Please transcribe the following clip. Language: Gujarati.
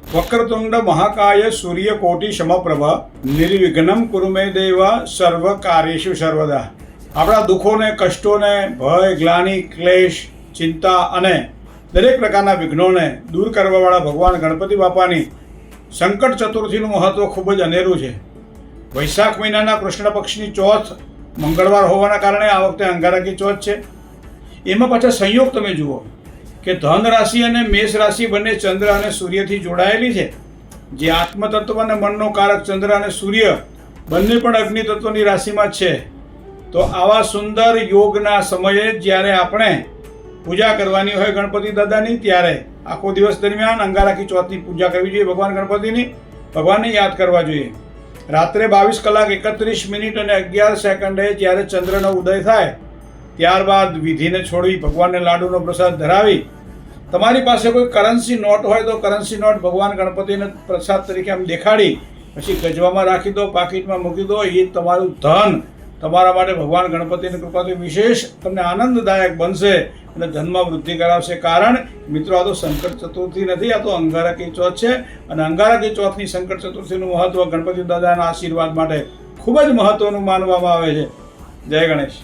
વક્રતુંડ મહાકાય સૂર્યકોટિ સમપ્રભ નિર્વિઘ્નમ કુરુ મે દેવ સર્વ કાર્યેષુ સર્વદા. આપણા દુઃખોને, કષ્ટોને, ભય, ગ્લાનિ, ક્લેશ, ચિંતા અને દરેક પ્રકારના વિઘ્નોને દૂર કરવાવાળા ભગવાન ગણપતિ બાપાની સંકટ ચતુર્થીનું મહત્ત્વ ખૂબ જ અનેરું છે. વૈશાખ મહિનાના કૃષ્ણ પક્ષની ચોથ મંગળવાર હોવાના કારણે આ વખતે અંગારકી ચોથ છે. એમાં પાછા સંયોગ તમે જુઓ કે ધન રાશિ અને મેષ રાશિ બંને ચંદ્ર અને સૂર્યથી જોડાયેલી છે. જે આત્મતત્વ અને મનનો કારક ચંદ્ર અને સૂર્ય બંને પણ અગ્નિ તત્વની રાશિમાં જ છે. તો આવા સુંદર યોગના સમયે જ્યારે આપણે પૂજા કરવાની હોય ગણપતિ દાદાની, ત્યારે આખો દિવસ દરમિયાન અંગારકી ચોથની પૂજા કરવી જોઈએ. ભગવાન ગણપતિની ભગવાનને યાદ કરવા જોઈએ. રાત્રે 22 કલાક 31 મિનિટ અને 11 સેકન્ડે જ્યારે ચંદ્રનો ઉદય થાય ત્યારબાદ વિધિને છોડી ભગવાનને લાડુનો પ્રસાદ ધરાવી, તમારી પાસે કોઈ કરન્સી નોટ હોય તો કરન્સી નોટ ભગવાન ગણપતિને પ્રસાદ તરીકે આમ દેખાડી પછી ગજવામાં રાખી દો, પાકીટમાં મૂકી દો. એ તમારું ધન તમારા માટે ભગવાન ગણપતિની કૃપાથી વિશેષ તમને આનંદદાયક બનશે અને ધનમાં વૃદ્ધિ કરાવશે. કારણ મિત્રો, આ તો સંકટ ચતુર્થી નથી, આ તો અંગારકી ચોથ છે. અને અંગારકી ચોથની સંકટ ચતુર્થીનું મહત્ત્વ ગણપતિ દાદાના આશીર્વાદ માટે ખૂબ જ મહત્ત્વનું માનવામાં આવે છે. જય ગણેશ.